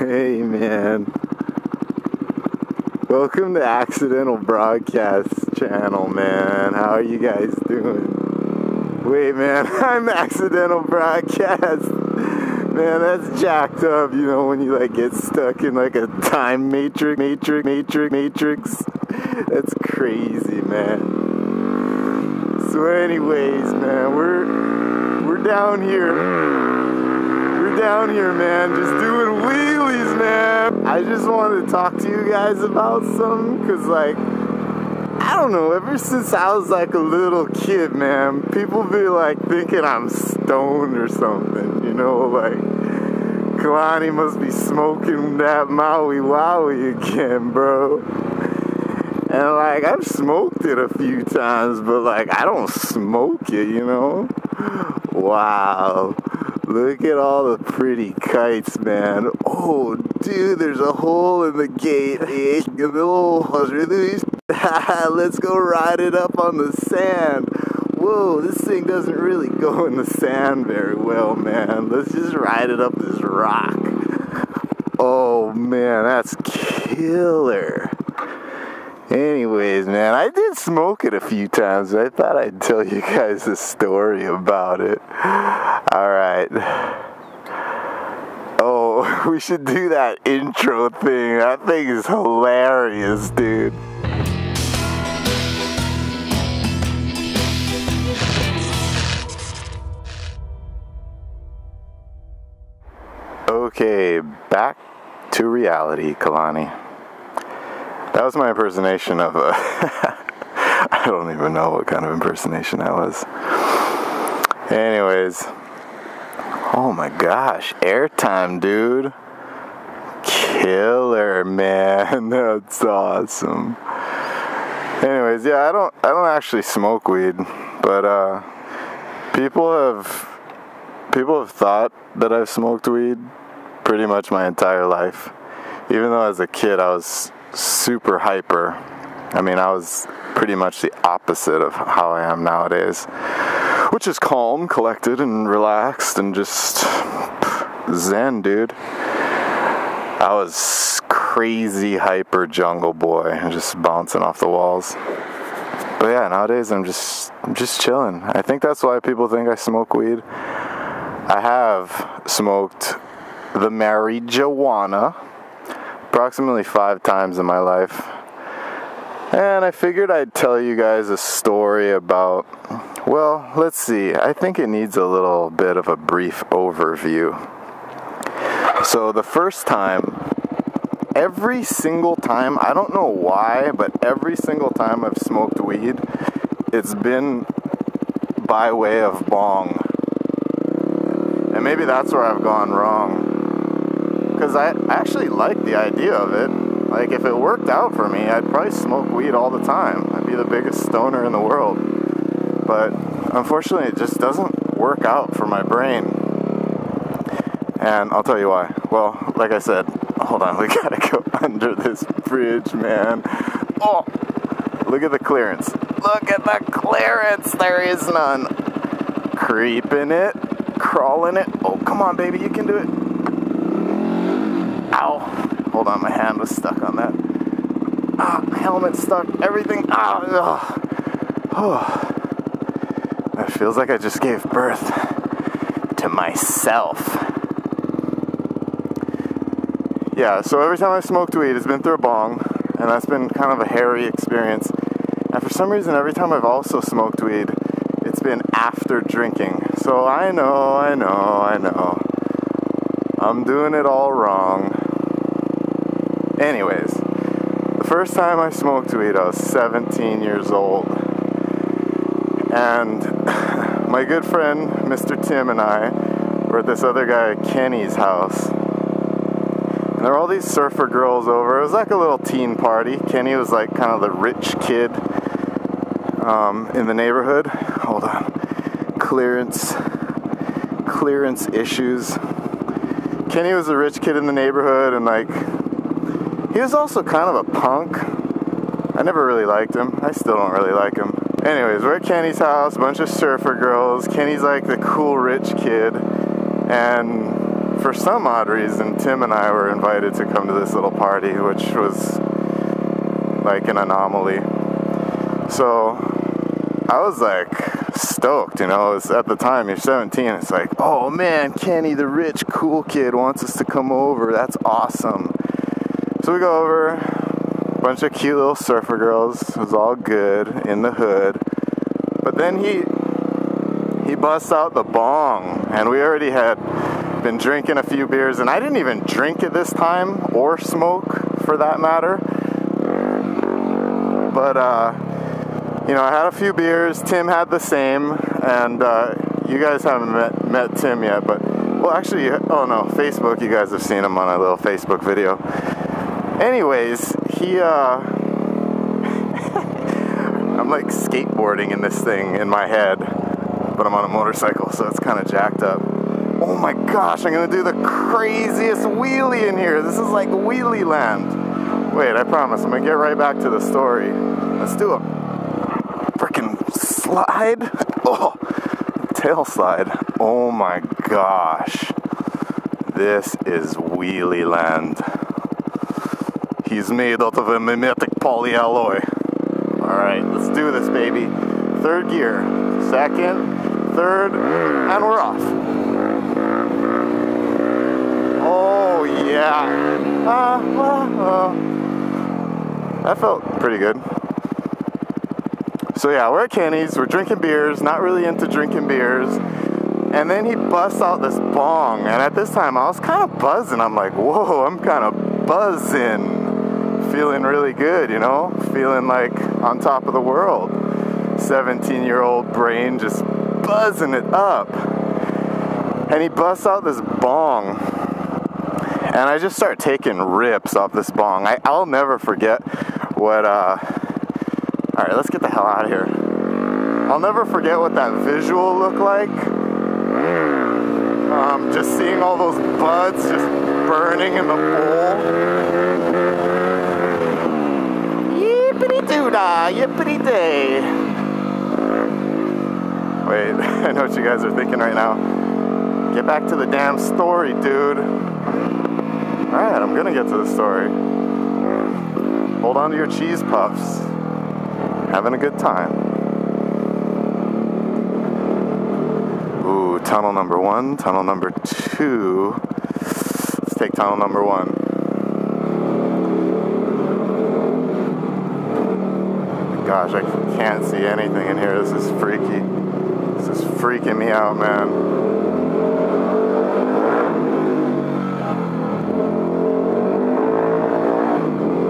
Hey man, welcome to Accidental Broadcast channel, man. How are you guys doing? Wait man, I'm Accidental Broadcast. Man, that's jacked up, you know, when you like get stuck in like a time matrix. That's crazy, man. So anyways, man, we're down here. Down here, man, just doing wheelies, man. I just wanted to talk to you guys about something, cause like, I don't know, ever since I was like a little kid, man, people be like thinking I'm stoned or something, you know, like, Kalani must be smoking that Maui Wowie again, bro. And like, I've smoked it a few times, but like, I don't smoke it, you know? Wow. Look at all the pretty kites, man. Oh, dude, there's a hole in the gate. Let's go ride it up on the sand. Whoa, this thing doesn't really go in the sand very well, man. Let's just ride it up this rock. Oh, man, that's killer. Anyways, man, I did smoke it a few times. I thought I'd tell you guys a story about it. Alright. Oh, we should do that intro thing. That thing is hilarious, dude. Okay, back to reality, Kalani. That was my impersonation of a... I don't even know what kind of impersonation that was. Anyways. Oh my gosh. Airtime, dude. Killer, man. That's awesome. Anyways, yeah, I don't actually smoke weed. But, people have thought that I've smoked weed pretty much my entire life. Even though as a kid I was super hyper. I mean, I was pretty much the opposite of how I am nowadays, which is calm, collected, and relaxed, and just zen, dude. I was crazy hyper jungle boy, just bouncing off the walls. But yeah, nowadays I'm just chilling. I think that's why people think I smoke weed. I have smoked the marijuana approximately 5 times in my life. And I figured I'd tell you guys a story about, well, let's see. I think it needs a little bit of a brief overview. So the first time, every single time, I don't know why, but every single time I've smoked weed, it's been by way of bong. And maybe that's where I've gone wrong. Because I actually like the idea of it. Like, if it worked out for me, I'd probably smoke weed all the time. I'd be the biggest stoner in the world. But unfortunately, it just doesn't work out for my brain. And I'll tell you why. Well, like I said, hold on, we gotta go under this bridge, man. Oh, look at the clearance. Look at the clearance. There is none. Creeping it, crawling it. Oh, come on, baby, you can do it. Ow. Hold on, my hand was stuck on that. Ah, helmet stuck, everything. Oh. It feels like I just gave birth to myself. Yeah, so every time I smoked weed, it's been through a bong, and that's been kind of a hairy experience. And for some reason, every time I've also smoked weed, it's been after drinking. So I know. I'm doing it all wrong. Anyways, the first time I smoked weed, I was 17 years old. And my good friend, Mr. Tim, and I were at this other guy, Kenny's house. And there were all these surfer girls over. It was like a little teen party. Kenny was like kind of the rich kid in the neighborhood. Hold on. Clearance issues. Kenny was a rich kid in the neighborhood, and like, he was also kind of a punk. I never really liked him. I still don't really like him. Anyways, we're at Kenny's house, a bunch of surfer girls. Kenny's like the cool rich kid. And for some odd reason, Tim and I were invited to come to this little party, which was like an anomaly. So I was like stoked, you know. It was, at the time, you're 17, it's like, oh man, Kenny, the rich, cool kid, wants us to come over. That's awesome. So we go over, bunch of cute little surfer girls. It was all good in the hood. But then he busts out the bong, and we already had been drinking a few beers, and I didn't even drink it this time, or smoke for that matter. But you know, I had a few beers. Tim had the same, and you guys haven't met Tim yet, but well, actually, oh no, Facebook. You guys have seen him on a little Facebook video. Anyways, I'm like skateboarding in this thing in my head, but I'm on a motorcycle, so it's kind of jacked up. Oh my gosh, I'm gonna do the craziest wheelie in here. This is like wheelie land. Wait, I promise, I'm gonna get right back to the story. Let's do a freaking slide. Oh, tail slide. Oh my gosh. This is wheelie land. He's made out of a mimetic polyalloy. Alright, let's do this, baby. Third gear. Second, third, and we're off. Oh, yeah. That felt pretty good. So yeah, we're at Kenny's, we're drinking beers, not really into drinking beers. And then he busts out this bong, and at this time I was kind of buzzing. I'm like, whoa, I'm kind of buzzing. Feeling really good, you know? Feeling like on top of the world. 17-year-old brain just buzzing it up. And he busts out this bong. And I just start taking rips off this bong. I'll never forget what, alright, let's get the hell out of here. I'll never forget what that visual looked like. Just seeing all those buds just burning in the bowl. Yippity-doo-dah, yippity-day. Wait, I know what you guys are thinking right now. Get back to the damn story, dude. Alright, I'm gonna get to the story. Hold on to your cheese puffs. Having a good time. Ooh, tunnel number 1, tunnel number 2. Let's take tunnel number 1. Gosh, I can't see anything in here. This is freaky. This is freaking me out, man.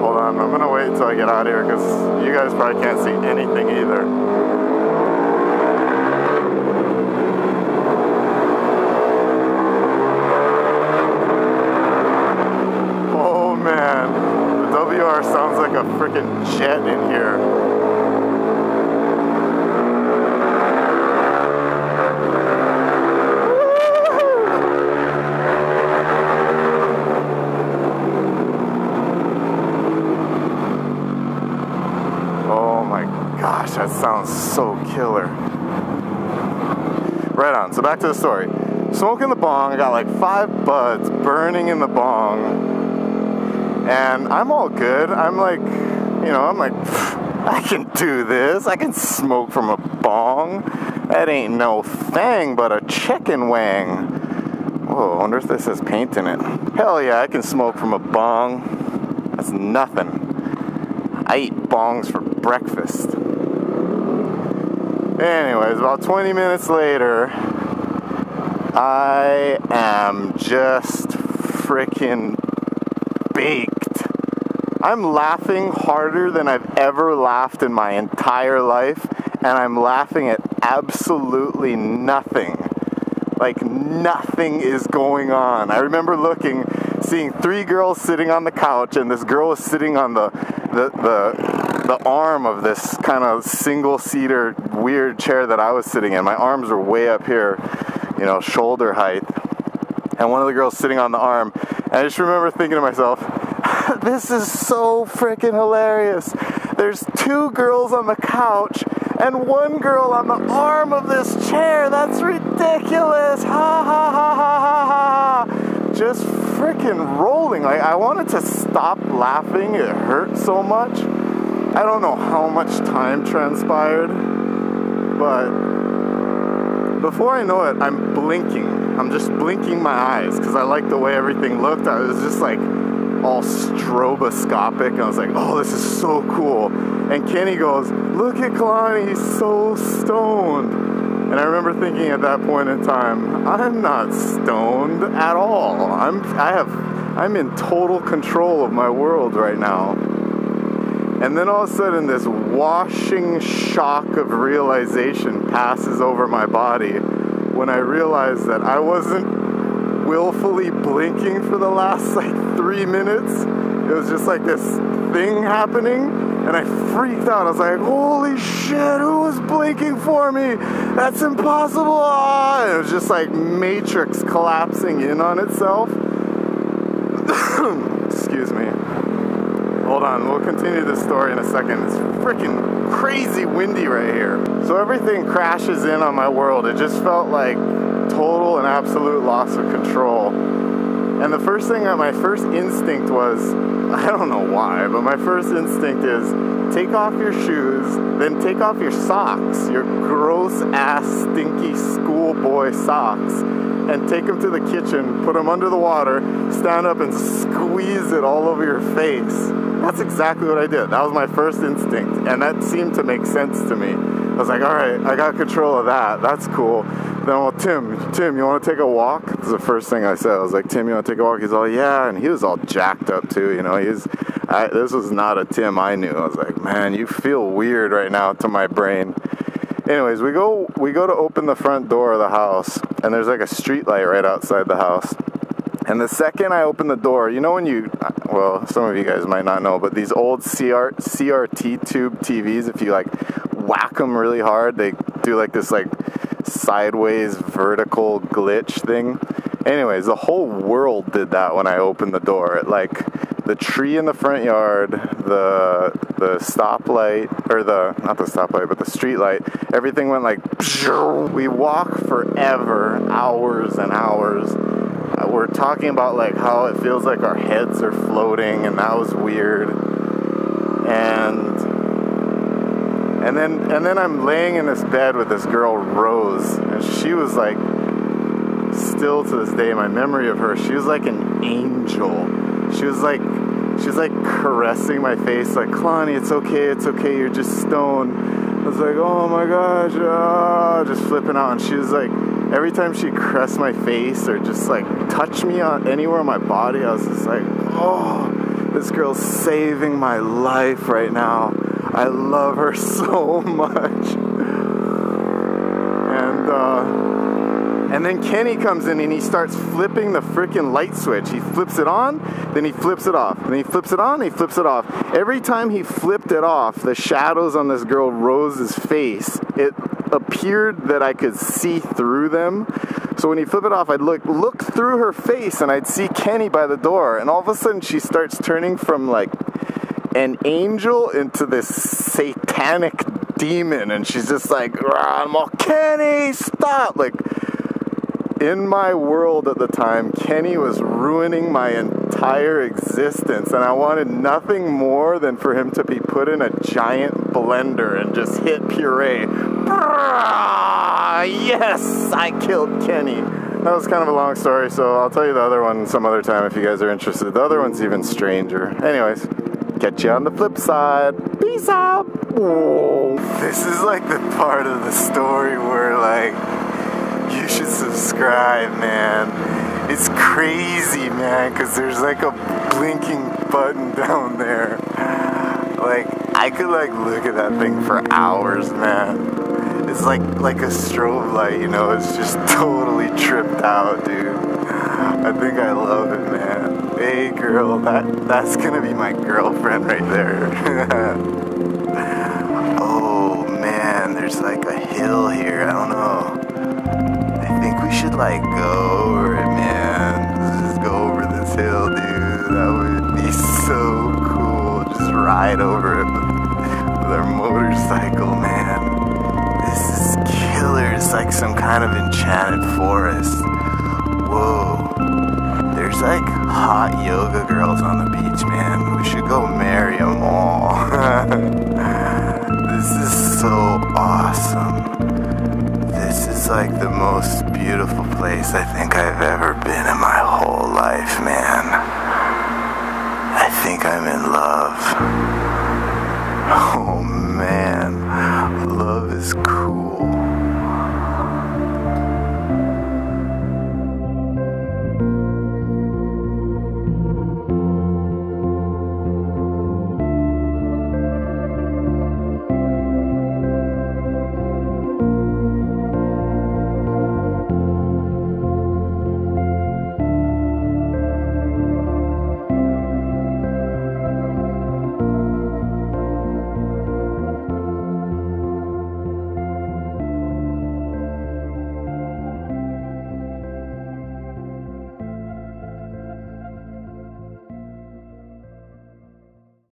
Hold on, I'm gonna wait until I get out of here because you guys probably can't see anything either. Oh man, the WR sounds like a freaking jet in here. That sounds so killer. Right on, so back to the story. Smoking the bong, I got like 5 buds burning in the bong. And I'm all good. I'm like, you know, I'm like, I can do this. I can smoke from a bong. That ain't no thing but a chicken wang. Whoa, I wonder if this has paint in it. Hell yeah, I can smoke from a bong. That's nothing. I eat bongs for breakfast. Anyways, about 20 minutes later, I am just freaking baked. I'm laughing harder than I've ever laughed in my entire life, and I'm laughing at absolutely nothing. Like, nothing is going on. I remember seeing 3 girls sitting on the couch, and this girl was sitting on the arm of this kind of single-seater weird chair that I was sitting in. My arms were way up here, you know, shoulder height. And one of the girls sitting on the arm. And I just remember thinking to myself, this is so freaking hilarious. There's 2 girls on the couch and 1 girl on the arm of this chair. That's ridiculous. Ha ha ha ha ha ha. just freaking rolling. Like, I wanted to stop laughing. It hurt so much. I don't know how much time transpired, but before I know it, I'm blinking. I'm just blinking my eyes because I like the way everything looked. I was just like all stroboscopic. I was like, oh, this is so cool. And Kenny goes, look at Kalani, he's so stoned. And I remember thinking at that point in time, I'm not stoned at all. I'm in total control of my world right now. And then all of a sudden this washing shock of realization passes over my body when I realized that I wasn't willfully blinking for the last like 3 minutes. It was just like this thing happening, and I freaked out. I was like, holy shit, who was blinking for me? That's impossible. And it was just like Matrix collapsing in on itself. Excuse me. Hold on, we'll continue this story in a second. It's freaking crazy windy right here. So everything crashes in on my world. It just felt like total and absolute loss of control. And the first thing that my first instinct was, I don't know why, but my first instinct is take off your shoes, then take off your socks, your gross ass stinky schoolboy socks, and take them to the kitchen, put them under the water, stand up and squeeze it all over your face. That's exactly what I did. That was my first instinct, and that seemed to make sense to me. I was like, all right, I got control of that. That's cool. Then, well, Tim, you want to take a walk? That's the first thing I said. I was like, Tim, you want to take a walk? He's all, yeah, and he was all jacked up too. You know, this was not a Tim I knew. I was like, man, you feel weird right now to my brain. Anyways, we go to open the front door of the house, and there's like a street light right outside the house. And the second I open the door, you know when well, some of you guys might not know, but these old CRT tube TVs, if you like whack them really hard, they do like this like sideways vertical glitch thing. Anyways, the whole world did that when I opened the door. Like the tree in the front yard, the stoplight, or not the stoplight, but the street light, everything went like, we walk forever, hours and hours. We're talking about like how it feels like our heads are floating, and that was weird. And then I'm laying in this bed with this girl, Rose, and she was like, still to this day, my memory of her, she was like an angel. She was like caressing my face, like, Kalani, it's okay, you're just stoned. I was like, oh my gosh, just flipping out. And she was like, every time she caressed my face or just like touched me on anywhere on my body, I was just like, oh, this girl's saving my life right now. I love her so much. And then Kenny comes in and he starts flipping the freaking light switch. He flips it on, then he flips it off. Then he flips it on, he flips it off. Every time he flipped it off, the shadows on this girl Rose's face, it appeared that I could see through them. So when he flipped it off, I'd look through her face and I'd see Kenny by the door. And all of a sudden she starts turning from like an angel into this satanic demon. And she's just like, I'm all, Kenny, stop! Like, in my world at the time, Kenny was ruining my entire existence, and I wanted nothing more than for him to be put in a giant blender and just hit puree. Yes, I killed Kenny. That was kind of a long story, so I'll tell you the other one some other time if you guys are interested. The other one's even stranger. Anyways, catch you on the flip side. Peace out. Whoa. This is like the part of the story where like, you should subscribe, man. It's crazy, man, because there's like a blinking button down there. Like, I could like look at that thing for hours, man. It's like a strobe light, you know, it's just totally tripped out, dude. I think I love it, man. Hey girl, that's gonna be my girlfriend right there. Oh man, there's like a hill here, I don't know. I think we should like go over it, man. Let's just go over this hill, dude. That would be so cool. Just ride over it with our motorcycle, man. This is killer. It's like some kind of enchanted forest. Whoa. There's like hot yoga girls on the beach, man. We should go marry them all. This is so awesome. This is like the most beautiful place I think I've ever been in my whole life, man. I think I'm in love.